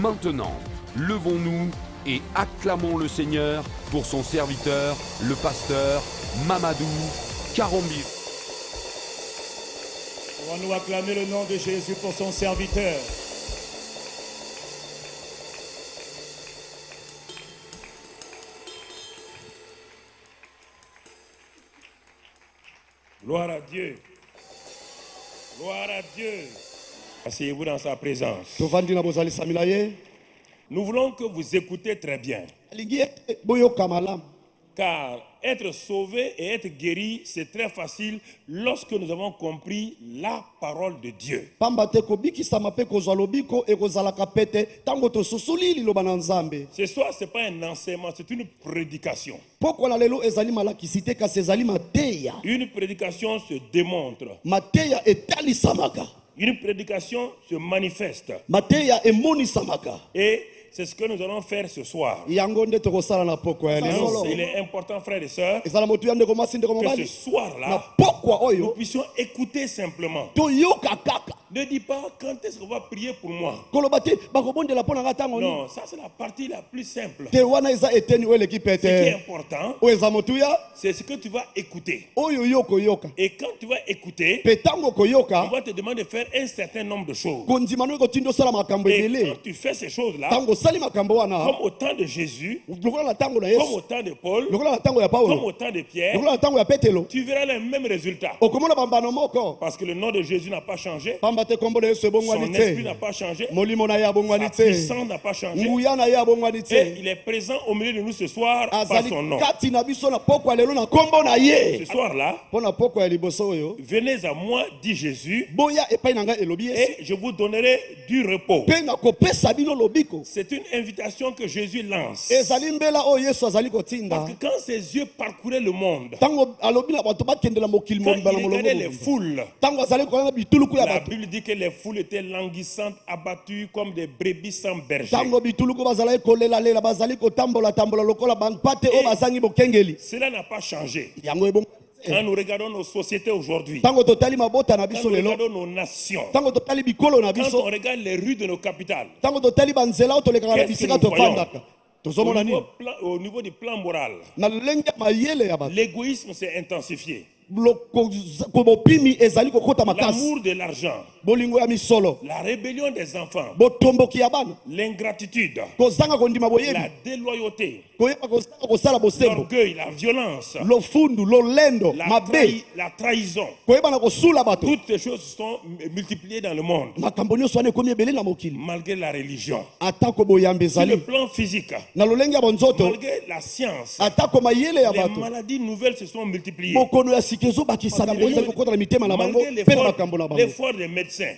Maintenant, levons-nous et acclamons le Seigneur pour son serviteur, le pasteur Mamadou Karambi. Pouvons-nous acclamer le nom de Jésus pour son serviteur? Gloire à Dieu. Gloire à Dieu. Asseyez-vous dans sa présence. Nous voulons que vous écoutez très bien. Car être sauvé et être guéri, c'est très facile lorsque nous avons compris la parole de Dieu. Ce soir, ce n'est pas un enseignement, c'est une prédication. Une prédication se démontre. Une prédication se manifeste. Et c'est ce que nous allons faire ce soir. Il est important, frères et sœurs, que ce soir-là, nous puissions écouter simplement. Ne dis pas quand est-ce qu'on va prier pour moi. Non, ça c'est la partie la plus simple. Ce qui est important, c'est ce que tu vas écouter. Et quand tu vas écouter, on va te demander de faire un certain nombre de choses. Et quand tu fais ces choses-là, comme au temps de Jésus, comme au temps de Paul, comme au temps de Pierre, tu verras les mêmes résultats. Parce que le nom de Jésus n'a pas changé. Son esprit n'a pas changé. Sa puissance n'a pas changé. Et il est présent au milieu de nous ce soir par son nom. Ce soir-là, venez à moi, dit Jésus, et je vous donnerai du repos. C'est une invitation que Jésus lance. Parce que quand ses yeux parcouraient le monde, quand il regardait les foules, la Bible dit que les foules étaient languissantes, abattues comme des brebis sans berger. Cela n'a pas changé. Quand nous regardons nos sociétés aujourd'hui, quand nous regardons nos nations, quand on regarde les rues de nos capitales, qu'est-ce que nous voyons? Au niveau du plan moral, l'égoïsme s'est intensifié. L'amour de l'argent, la rébellion des enfants, l'ingratitude, la déloyauté, l'orgueil, la violence, la trahison. Toutes ces choses sont multipliées dans le monde malgré la religion. Sur le plan physique, malgré la science, les maladies nouvelles se sont multipliées. Malgré l'effort des médecins,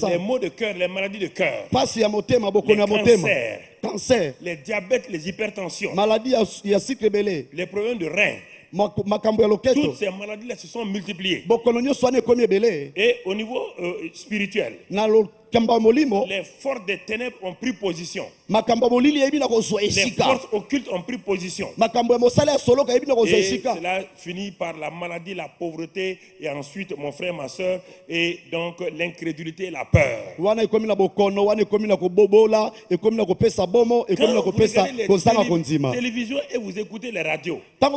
les maux de cœur, les maladies de cœur, les cancers, les diabètes, les hypertensions, les problèmes de reins, toutes ces maladies-là se sont multipliées. Et au niveau spirituel, les forces des ténèbres ont pris position. Les forces occultes ont pris position. Et cela finit par la maladie, la pauvreté, et ensuite, mon frère, ma soeur, et donc l'incrédulité et la peur. Quand vous regardez les télévisions et vous écoutez les radios, quand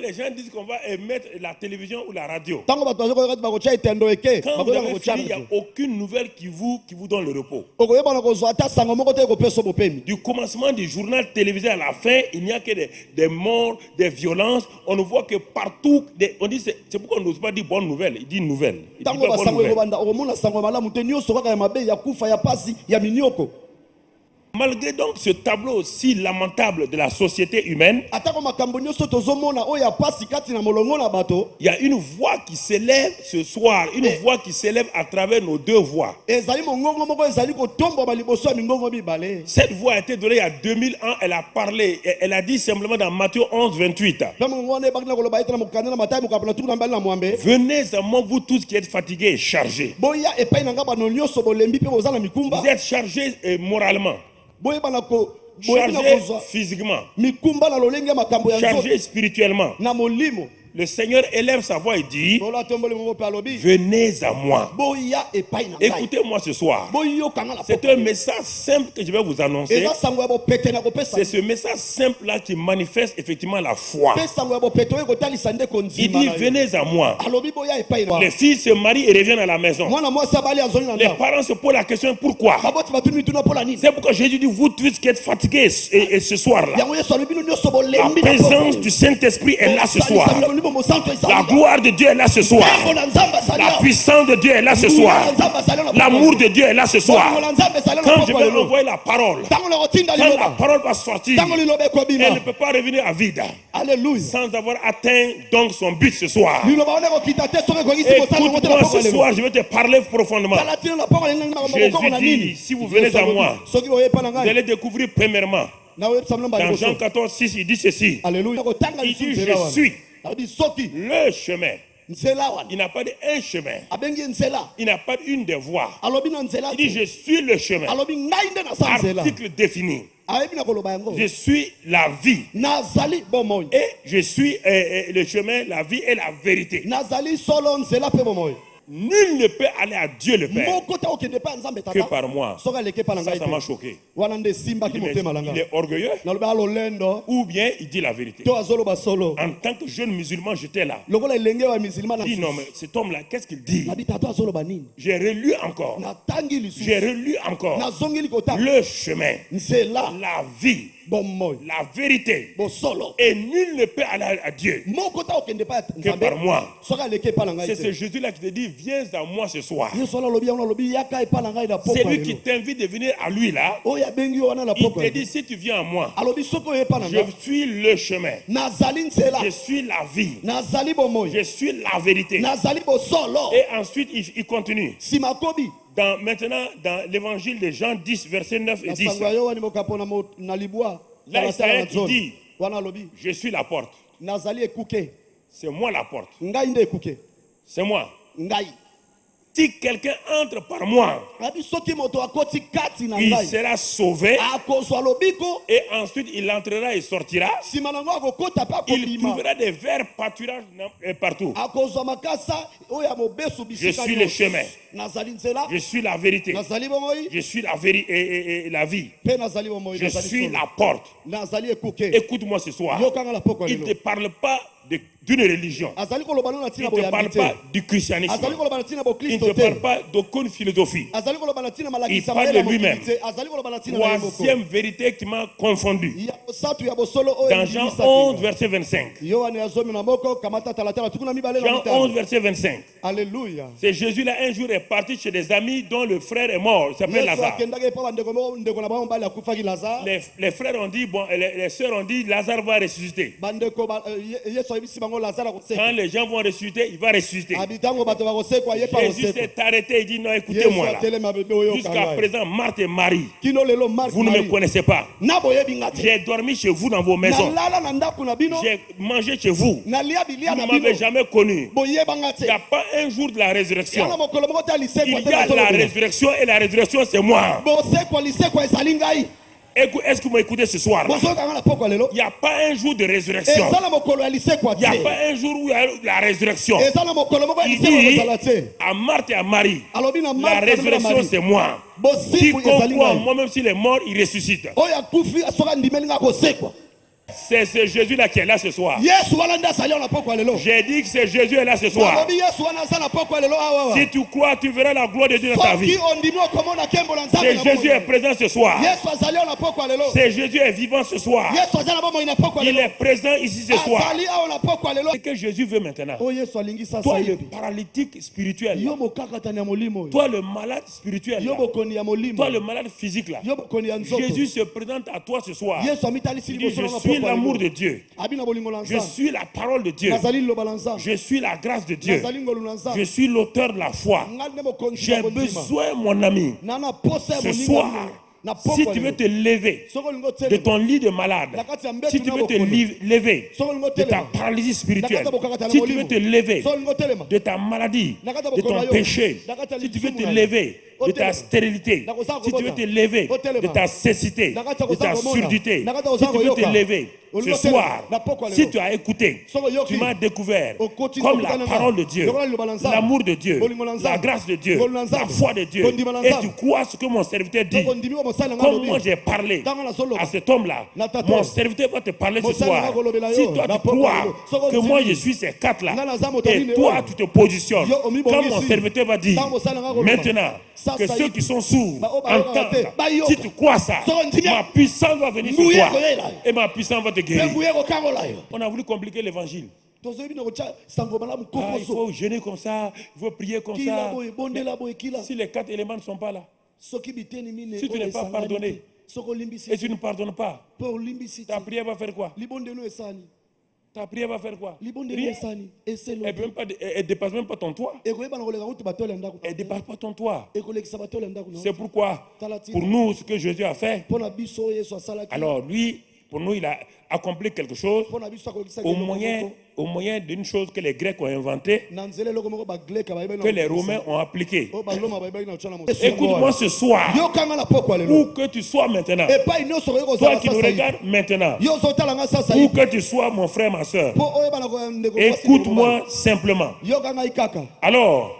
les gens disent qu'on va émettre la télévision ou la radio, quand vous avez fini, il n'y a aucune nouvelle qui vous donne le repos. Du commencement du journal télévisé à la fin, il n'y a que des morts, des violences. On ne voit que partout, on dit, c'est pourquoi on n'ose pas dire bonne nouvelle. Il dit nouvelle. Il dit pas bonne nouvelle. Malgré donc ce tableau si lamentable de la société humaine, il y a une voix qui s'élève ce soir, une voix qui s'élève à travers nos deux voix. Cette voix a été donnée il y a 2000 ans, elle a parlé, elle a dit simplement dans Matthieu 11, 28. Venez à moi, vous tous qui êtes fatigués et chargés. Vous êtes chargés moralement, chargé physiquement, chargé spirituellement. Le Seigneur élève sa voix et dit, venez à moi. Écoutez-moi ce soir. C'est un message simple que je vais vous annoncer. C'est ce message simple-là qui manifeste effectivement la foi. Il dit, venez à moi. Les filles se marient et reviennent à la maison. Les parents se posent la question, pourquoi? C'est pourquoi Jésus dit, vous tous qui êtes fatigués et ce soir-là, la présence du Saint-Esprit est là ce soir. La gloire de Dieu est là ce soir. La puissance de Dieu est là ce soir. L'amour de Dieu est là ce soir. Quand je vais envoyer la parole, quand la parole va sortir, elle ne peut pas revenir à vide. Sans avoir atteint donc son but ce soir. Écoute-moi ce soir, je vais te parler profondément. Jésus dit, si vous venez à moi, vous allez découvrir premièrement. Dans Jean 14, 6, il dit ceci. Il dit, je suis le chemin. Il n'a pas d'un chemin. Il n'a pas une des voies. Il dit, je suis le chemin. Article défini. Je suis la vie. Et je suis le chemin, la vie et la vérité. Nul ne peut aller à Dieu le Père que par moi. Ça m'a choqué. Il est orgueilleux ou bien il dit la vérité. En tant que jeune musulman, j'étais là. Je dis non, mais cet homme-là, qu'est-ce qu'il dit? J'ai relu encore. J'ai relu encore. Le chemin, la vie, la vérité, et nul ne peut aller à Dieu que par moi. C'est ce Jésus-là qui te dit, viens à moi ce soir. C'est lui qui t'invite de venir à lui là. Il te dit, si tu viens à moi, je suis le chemin, je suis la vie, je suis la vérité. Et ensuite il continue. Maintenant, dans l'évangile de Jean 10, verset 9 et 10, là, il dit, je suis la porte. C'est moi la porte. C'est moi. Si quelqu'un entre par moi, il sera sauvé. Et ensuite, il entrera et sortira. Il trouvera des verts pâturages partout. Je suis le chemin. Je suis la vérité. Je suis la vie. Je suis la porte. Écoute-moi ce soir. Il ne te parle pas d'une religion. Il ne te parle pas du christianisme. Il ne te parle pas d'aucune philosophie. Il parle de lui-même. Troisième vérité qui m'a confondu. Dans Jean 11, verset 25. Jean 11, verset 25. Alléluia. C'est Jésus-là, un jour, est parti chez des amis dont le frère est mort. Il s'appelle Lazare. Les frères ont dit, bon, les sœurs ont dit, Lazare va ressusciter. Quand les gens vont ressusciter, il va ressusciter. Jésus s'est arrêté et dit, non, écoutez-moi là. Jusqu'à présent, Marthe et Marie, vous ne me connaissez pas. J'ai dormi chez vous dans vos maisons. J'ai mangé chez vous. Vous ne m'avez jamais connu. Il n'y a pas un jour de la résurrection. Il y a la résurrection et la résurrection, c'est moi. Est-ce que vous m'écoutez ce soir? Il n'y a pas un jour de résurrection. Il n'y a pas un jour où il y a la résurrection. Il dit à Marthe et à Marie, la résurrection c'est moi. Quiconque croit en moi, même s'il est mort, il ressuscite. C'est ce Jésus-là qui est là ce soir. J'ai dit que c'est Jésus est là ce soir. Si tu crois, tu verras la gloire de Dieu dans ta vie. C'est Jésus est présent ce soir. C'est Jésus est vivant ce soir. Il est présent ici ce soir. Ce que Jésus veut maintenant. Toi le paralytique spirituel. Toi le malade spirituel. Toi le malade physique là. Jésus se présente à toi ce soir. Il dit, je suis l'amour de Dieu. Je suis la parole de Dieu. Je suis la grâce de Dieu. Je suis l'auteur de la foi. J'ai besoin, mon ami, ce soir, si tu veux te lever de ton lit de malade, si tu veux te lever de ta paralysie spirituelle, si tu veux te lever de ta maladie, de ton péché, si tu veux te lever de ta stérilité, si tu veux te lever de ta cécité, de ta surdité, si tu veux te lever ce soir, si tu as écouté, tu m'as découvert comme la parole de Dieu, l'amour de Dieu, la grâce de Dieu, la foi de Dieu, et tu crois ce que mon serviteur dit. Comme moi j'ai parlé à cet homme-là, mon serviteur va te parler ce soir. Si toi tu crois que moi je suis ces quatre-là, et toi tu te positionnes, comme mon serviteur va dire, maintenant que ceux qui sont sourds entendent, si tu crois ça, ma puissance va venir sur toi, et ma puissance va te guérir. On a voulu compliquer l'évangile. Il faut jeûner comme ça, il faut prier comme ça. Si les 4 éléments ne sont pas là, si tu n'es pas pardonné, et tu ne pardonnes pas, ta prière va faire quoi? Ta prière va faire quoi? Rien. Elle ne dépasse même pas ton toit. Elle ne dépasse pas ton toit. C'est pourquoi, pour nous, ce que Jésus a fait, alors lui, pour nous, il a accompli quelque chose au moyen d'une chose que les Grecs ont inventée, que les Romains ont appliquée. Écoute-moi ce soir, où que tu sois maintenant, toi qui nous regardes maintenant, où que tu sois mon frère, ma soeur, écoute-moi simplement. Alors,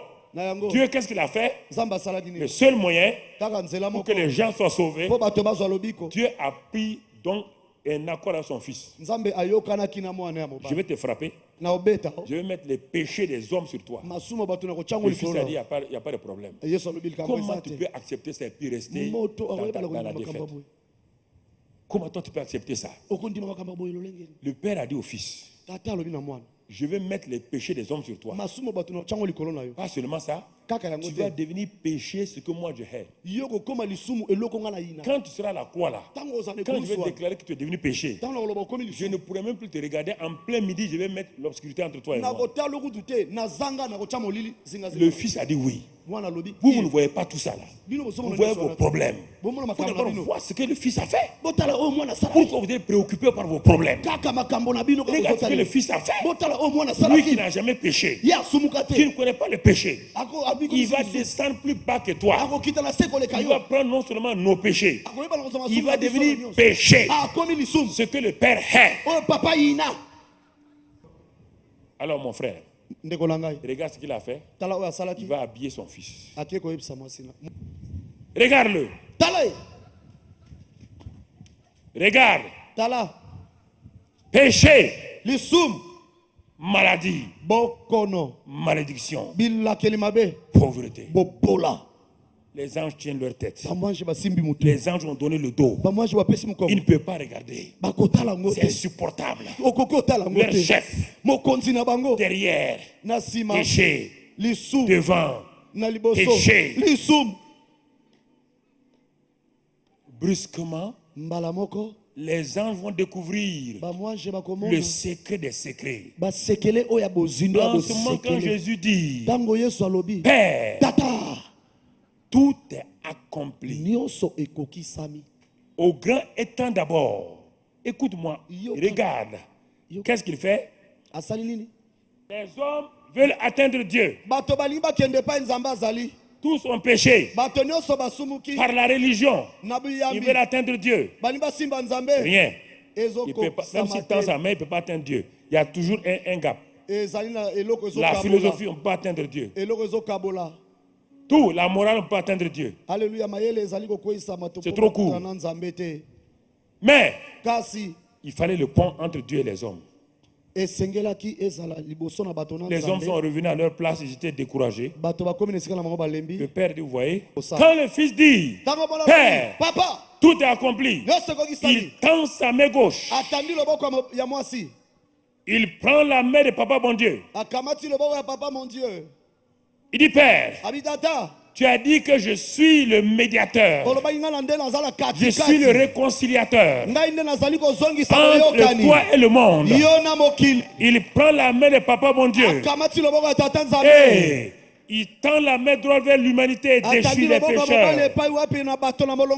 Dieu, qu'est-ce qu'il a fait? Le seul moyen pour que les gens soient sauvés, Dieu a pris donc un accord à son fils. Je vais te frapper. Je vais mettre les péchés des hommes sur toi. Le fils a dit, il n'y a pas de problème. Comment tu peux accepter ça et puis rester dans la défaite? Comment toi tu peux accepter ça? Le père a dit au fils, je vais mettre les péchés des hommes sur toi. Pas seulement ça, tu vas devenir péché ce que moi je hais. Quand tu seras à la croix là, quand je vais déclarer que tu es devenu péché, je ne pourrai même plus te regarder. En plein midi, je vais mettre l'obscurité entre toi et moi. Le fils a dit oui. Vous ne voyez pas tout ça là. Vous voyez vos problèmes. Vous d'abord voir ce que le fils a fait. Pourquoi vous êtes préoccupé par vos problèmes? Regardez ce que le fils a fait. Lui qui n'a jamais péché, qui ne connaît pas le péché, il va descendre plus bas que toi. Il va prendre non seulement nos péchés, il va devenir péché, ce que le père hait. Alors mon frère, regarde ce qu'il a fait. Il va habiller son fils. Regarde-le. Regarde. Péché. Maladie. Malédiction. Pauvreté. Les anges tiennent leur tête. Les anges ont donné le dos. Ils ne peuvent pas regarder. C'est insupportable. Leur chef. Derrière. Péché. Devant. Péché. Brusquement, les anges vont découvrir le secret des secrets. En ce moment, quand Jésus dit, Père, tout est accompli. Au grand étant d'abord, écoute-moi, regarde. Qu'est-ce qu'il fait? Les hommes veulent atteindre Dieu. Tous ont péché par la religion. Ils veulent atteindre Dieu. Rien. Il peut pas, même s'il tend sa main, il ne peut pas atteindre Dieu. Il y a toujours un gap. La philosophie, on ne peut pas atteindre Dieu. Tout, la morale, on ne peut pas atteindre Dieu. C'est trop court. Mais il fallait le pont entre Dieu et les hommes. Les hommes sont revenus à leur place, ils étaient découragés. Le père dit, vous voyez, quand le fils dit, Père, tout est accompli, il tend sa main gauche. Il prend la main de papa bon Dieu. Il dit, Père, tu as dit que je suis le médiateur. Je suis le réconciliateur entre toi et le monde. Il prend la main de papa mon Dieu. Et Il tend la main droite vers l'humanité et déchire les pécheurs.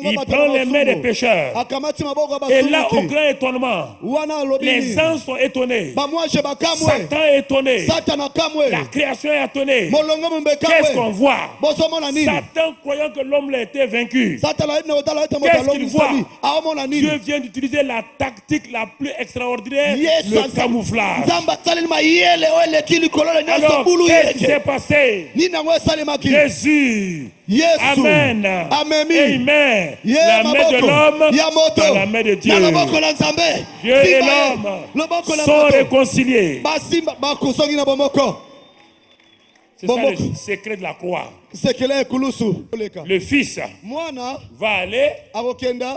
Il prend les mains des pécheurs. Et là, au grand étonnement, les anges sont étonnés. Satan est étonné. La création est étonnée. Qu'est-ce qu'on voit? Satan, croyant que l'homme a été vaincu, qu'est-ce qu'il voit? Dieu vient d'utiliser la tactique la plus extraordinaire, le camouflage. Alors, qu'est-ce qui s'est passé? Jésus. Amen. Amen. La main de l'homme dans la main de Dieu. Dieu et l'homme sont réconciliés. C'est ça le secret de la croix. Le Fils va aller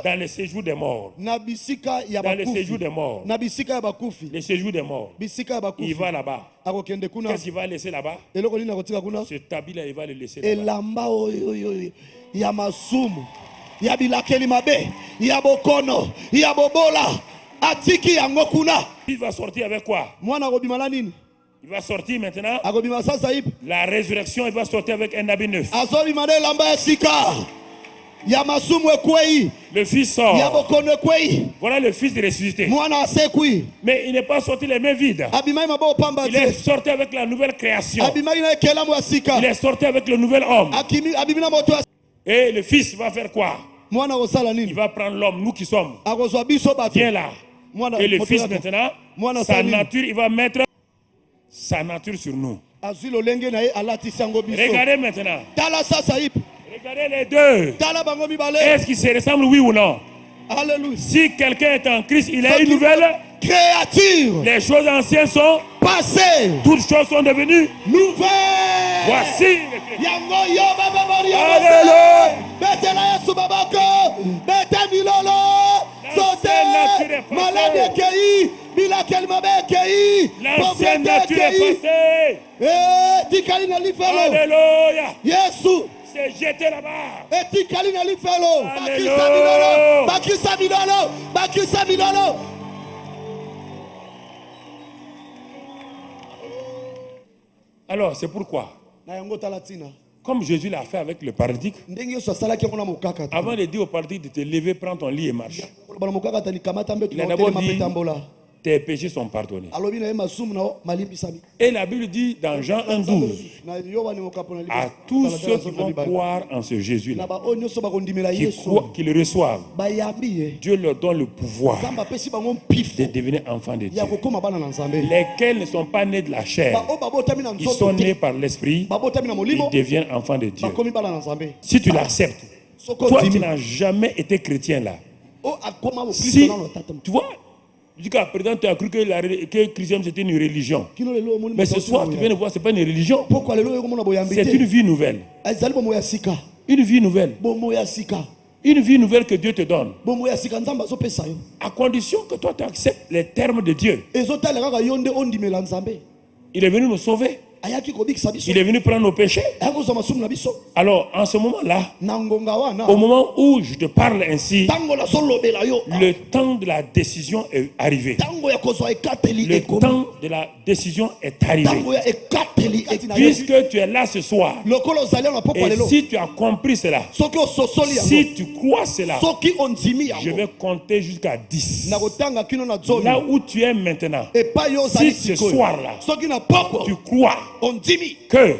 dans le séjour des morts. Dans le séjour des morts. Le séjour des morts. Il va là-bas. Qu'est-ce qu'il va laisser là-bas? Ce tabi-là, il va le laisser là-bas. Il va sortir avec quoi? Il va sortir maintenant. La résurrection, il va sortir avec un habit neuf. Le Fils sort. Voilà le Fils ressuscité. Mais il n'est pas sorti les mains vides. Il est sorti avec la nouvelle création. Il est sorti avec le nouvel homme. Et le Fils va faire quoi? Il va prendre l'homme, nous qui sommes. Viens là. Et le Fils maintenant, sa nature, il va mettre sa nature sur nous. Regardez maintenant. Regardez les deux. Est-ce qu'ils se ressemblent, oui ou non? Alléluia. Si quelqu'un est en Christ, il a une nouvelle créature. Les choses anciennes sont passées. Toutes choses sont devenues nouvelles. Voici. Alléluia. L'ancienne nature est passée. Alléluia. C'est jeté là-bas. Alors, c'est pourquoi, comme Jésus l'a fait avec le paralytique, avant de dire au paralytique de te lever, prends ton lit et marche, il a d'abord dit, tes péchés sont pardonnés. Et la Bible dit dans Jean 1,12, à tous ceux qui vont croire en ce Jésus-là, qui le reçoivent, Dieu leur donne le pouvoir de devenir enfants de Dieu. Lesquels ne sont pas nés de la chair, ils sont nés par l'esprit, ils deviennent enfants de Dieu. Si tu l'acceptes, toi qui n'as jamais été chrétien là, si tu vois, jusqu'à présent, tu as cru que le christianisme c'était une religion. Mais ce soir, tu viens de voir, ce n'est pas une religion. C'est une vie nouvelle. Une vie nouvelle. Une vie nouvelle que Dieu te donne. À condition que toi tu acceptes les termes de Dieu. Il est venu nous sauver. Il est venu prendre nos péchés. Alors, en ce moment-là, au moment où je te parle ainsi, le temps de la décision est arrivé. Le temps de la décision est arrivé. Puisque tu es là ce soir, et si tu as compris cela, si tu crois cela, je vais compter jusqu'à 10. Là où tu es maintenant, si ce soir-là, tu crois que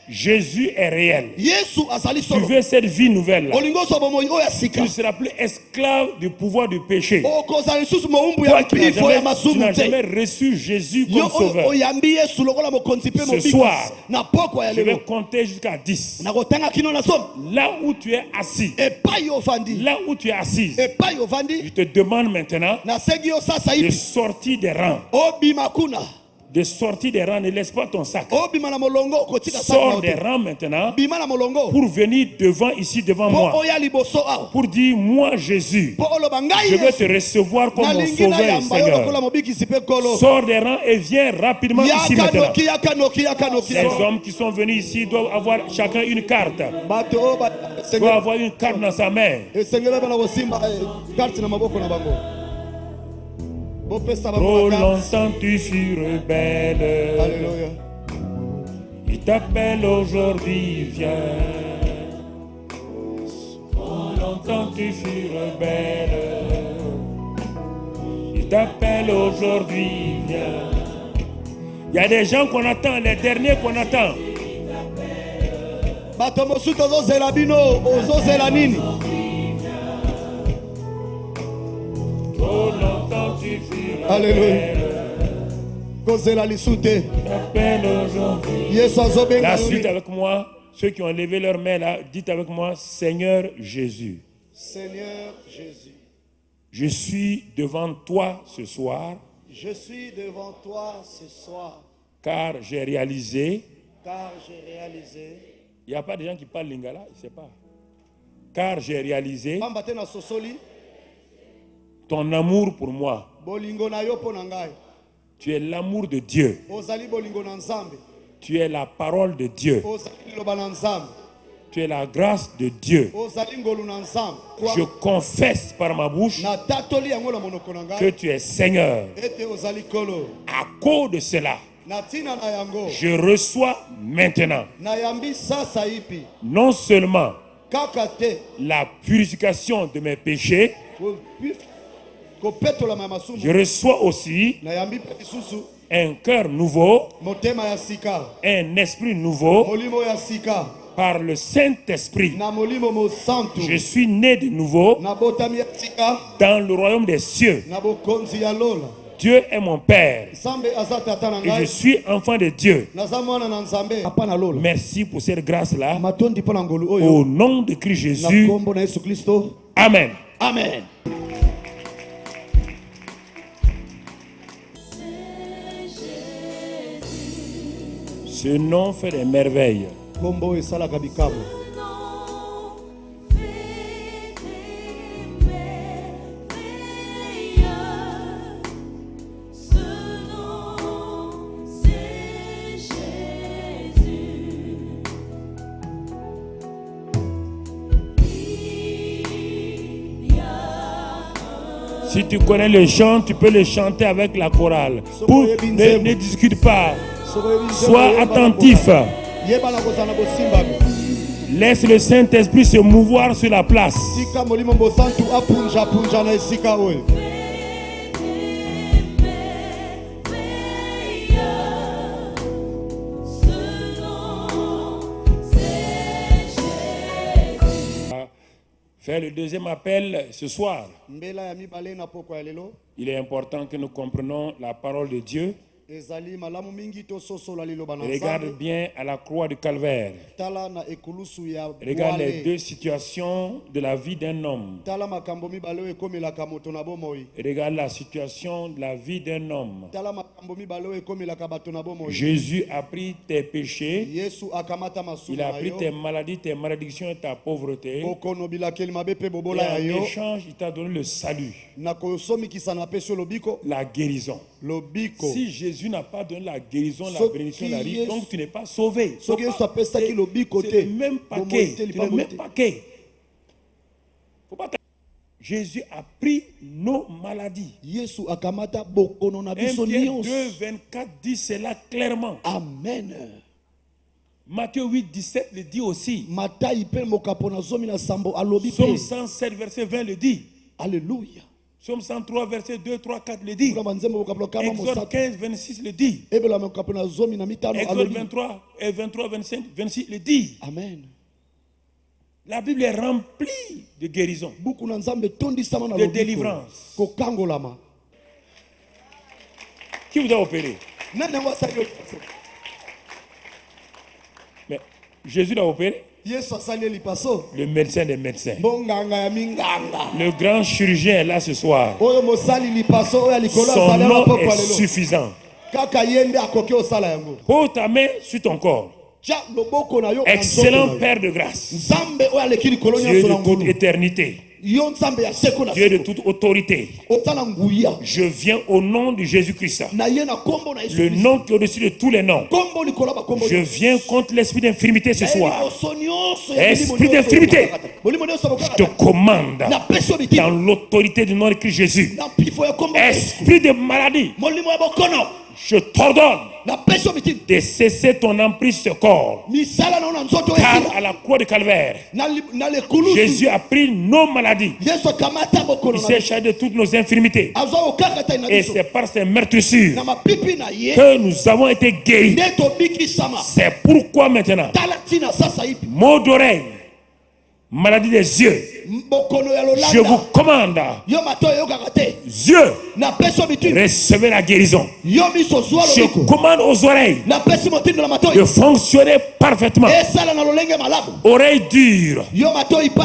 Jésus est réel, tu veux cette vie nouvelle-là, tu ne seras plus esclave du pouvoir du péché. Toi qui n'as jamais reçu Jésus comme sauveur, ce soir, je vais compter jusqu'à 10. Là où tu es assis, là où tu es assise, je te demande maintenant de sortir des rangs. De sortir des rangs, ne laisse pas ton sac. Sors des rangs maintenant pour venir devant moi. Pour dire, moi Jésus, je veux te recevoir comme mon sauveur et Seigneur. Sors des rangs et viens rapidement ici maintenant. Les hommes qui sont venus ici doivent avoir chacun une carte. Doivent avoir une carte dans sa main. Trop longtemps tu fus rebelle. Alléluia. Et t'appelle aujourd'hui, viens. Trop longtemps tu fus rebelle. Il t'appelle aujourd'hui, viens. Il y a des gens qu'on attend, les derniers qu'on attend. Trop longtemps tu fus rebelle. Alléluia. La suite avec moi, ceux qui ont levé leurs mains là, dites avec moi, Seigneur Jésus. Seigneur Jésus. Je suis devant toi ce soir. Je suis devant toi ce soir. Car j'ai réalisé. Il n'y a pas de gens qui parlent lingala, je ne sais pas. Car j'ai réalisé ton amour pour moi. Tu es l'amour de Dieu. Tu es la parole de Dieu. Tu es la grâce de Dieu. Je confesse par ma bouche que tu es Seigneur. À cause de cela, je reçois maintenant non seulement la purification de mes péchés, je reçois aussi un cœur nouveau, un esprit nouveau. Par le Saint-Esprit, je suis né de nouveau dans le royaume des cieux. Dieu est mon Père et je suis enfant de Dieu. Merci pour cette grâce-là. Au nom de Christ Jésus. Amen. Amen. Ce nom fait des merveilles. Si tu connais le chant, tu peux le chanter avec la chorale. Ne discute pas. Sois attentif. Laisse le Saint-Esprit se mouvoir sur la place. Faire le deuxième appel ce soir. Il est important que nous comprenions la parole de Dieu. Regarde bien à la croix du Calvaire. Regarde les deux situations de la vie d'un homme. Regarde la situation de la vie d'un homme. Jésus a pris tes péchés. Il a pris tes maladies, tes malédictions et ta pauvreté. Et en échange, il t'a donné le salut. La guérison. Si Jésus n'a pas donné la guérison, la bénédiction, la vie, donc tu n'es pas sauvé. C'est le même paquet. Jésus a pris nos maladies. 1 Pierre 2:24 dit cela clairement. Amen. Matthieu 8:17 le dit aussi. Psaume 107 verset 20 le dit. Alléluia. Psaume 103 verset 2, 3, 4 le dit. Exode 15, 26 le dit. Exode 23 et 23, 25, 26 le dit. Amen. La Bible est remplie de guérison, de délivrance. Qui vous a opéré? Mais Jésus l'a opéré. Le médecin des médecins. Le grand chirurgien est là ce soir. Son nom est suffisant. Pose ta main sur ton corps. Excellent Père de grâce, Dieu de toute éternité, Dieu de toute autorité, je viens au nom de Jésus-Christ, le nom qui est au-dessus de tous les noms. Je viens contre l'esprit d'infirmité ce soir. Esprit d'infirmité, je te commande dans l'autorité du nom de Christ Jésus. Esprit de maladie, je t'ordonne de cesser ton emprise sur ce corps. Car à la croix de Calvaire, Jésus a pris nos maladies. Il s'est chargé de toutes nos infirmités. Et c'est par ses meurtrissures que nous avons été guéris. C'est pourquoi maintenant, maux d'oreille, maladie des yeux, je vous commande, yeux, recevez la guérison. Je commande aux oreilles de fonctionner parfaitement. Oreilles dures,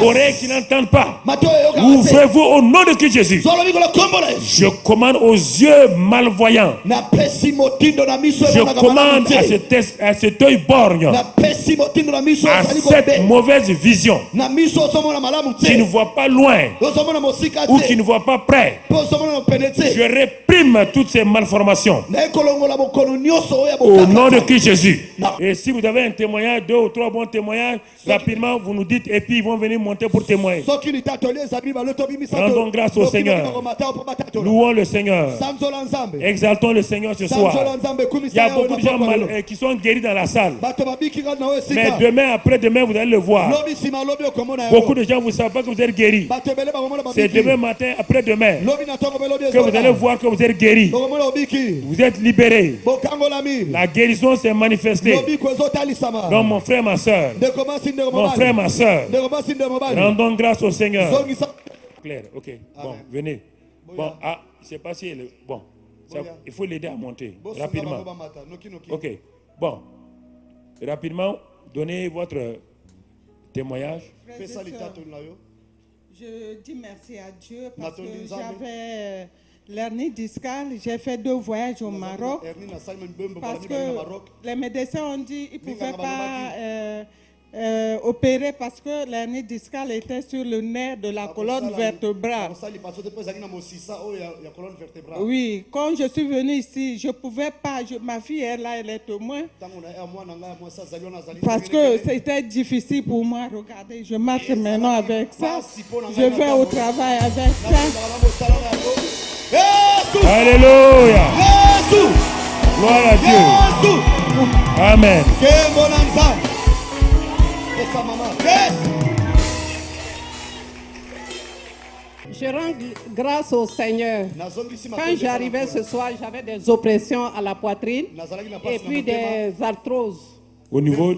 oreilles qui n'entendent pas, ouvrez-vous au nom de Christ Jésus. Je commande aux yeux malvoyants, je commande à cet œil borgne, à cette mauvaise vision, qui ne voit pas loin ou qui ne voit pas près. Je réprime toutes ces malformations au nom de Christ Jésus. Et si vous avez un témoignage, 2 ou 3 bons témoignages, rapidement vous nous dites et puis ils vont venir monter pour témoigner. Rendons grâce au Seigneur. Louons le Seigneur. Exaltons le Seigneur ce soir. Il y a beaucoup de gens qui sont guéris dans la salle. Mais demain, après-demain, vous allez le voir. Beaucoup de gens, vous ne savez pas que vous êtes guéris. C'est demain matin, après-demain, que vous allez voir que vous êtes guéris. Vous êtes libérés. La guérison s'est manifestée. Donc mon frère, ma soeur, rendons grâce au Seigneur. Claire, ok. Bon, venez. Bon, ah, je ne sais pas si elle est... Bon, ça, il faut l'aider à monter rapidement. Ok, bon. Rapidement, donnez votre témoignage. Je dis merci à Dieu parce que j'avais l'hernie discale. J'ai fait 2 voyages au Maroc parce que les médecins ont dit qu'ils ne pouvaient pas opérer parce que l'hernie discale était sur le nerf de la colonne vertébrale. Oui, quand je suis venue ici, je ne pouvais pas. Ma fille est là, elle est témoin. Parce que c'était difficile pour moi. Regardez, je marche maintenant avec ça. Je vais au travail avec ça. Alléluia. Gloire à Dieu. Amen. Je rends grâce au Seigneur. Quand j'arrivais ce soir, j'avais des oppressions à la poitrine et puis des arthroses. Au niveau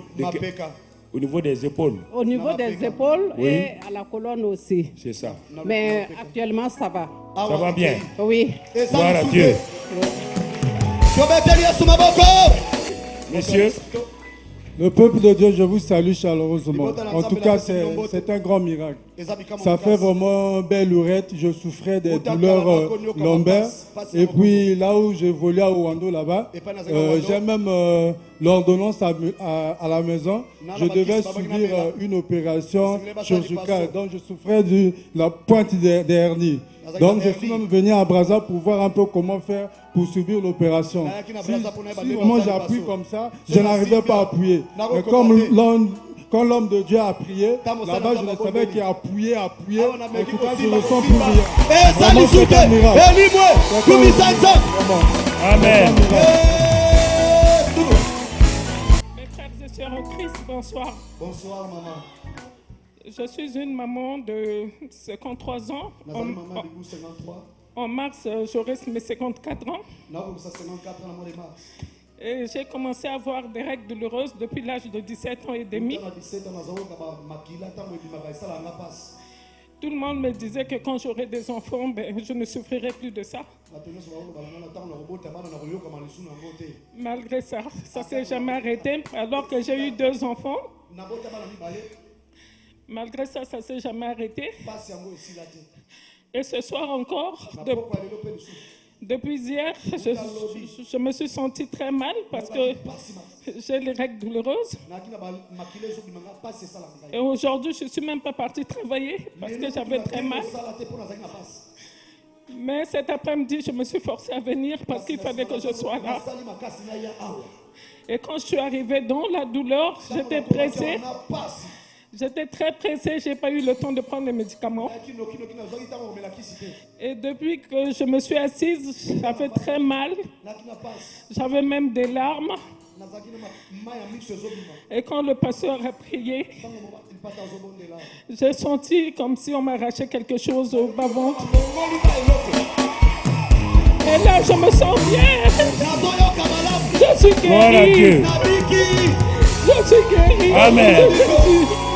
des épaules. Au niveau des épaules et à la colonne aussi. C'est ça. Mais actuellement, ça va. Ça va bien. Oui. Gloire à Dieu. Monsieur. Le peuple de Dieu, je vous salue chaleureusement. En tout cas, c'est un grand miracle. Ça fait vraiment belle lurette. Je souffrais des douleurs lombaires. Et puis là où j'évoluais à Ouando, là-bas, j'ai même l'ordonnance à la maison. Je devais subir une opération chirurgicale. Donc je souffrais de la pointe des hernies. Donc je suis même venu à Brazza pour voir un peu comment faire pour subir l'opération. Si vraiment j'appuie comme ça, je n'arrivais pas à appuyer. Mais comme quand l'homme de Dieu a prié, là-bas je le savais qu'il a appuyé. En tout cas, je ne sens plus rien. Vraiment, c'est un miracle. Amen. Mes frères et sœurs en Christ, bonsoir. Bonsoir, maman. Je suis une maman de 53 ans. En mars, j'aurai mes 54 ans. Et j'ai commencé à avoir des règles douloureuses depuis l'âge de 17 ans et demi. Tout le monde me disait que quand j'aurais des enfants, je ne souffrirais plus de ça. Malgré ça, ça ne s'est jamais arrêté. Alors que j'ai eu 2 enfants, malgré ça, ça ne s'est jamais arrêté. Et ce soir encore, depuis hier, je me suis sentie très mal parce que j'ai les règles douloureuses. Et aujourd'hui, je ne suis même pas partie travailler parce que j'avais très mal. Mais cet après-midi, je me suis forcée à venir parce qu'il fallait que je sois là. Et quand je suis arrivée dans la douleur, j'étais pressée. J'étais très pressée, je n'ai pas eu le temps de prendre les médicaments. Et depuis que je me suis assise, j'avais très mal. J'avais même des larmes. Et quand le pasteur a prié, j'ai senti comme si on m'arrachait quelque chose au bas-ventre. Et là, je me sens bien. Je suis guérie. Je suis guérie. Amen.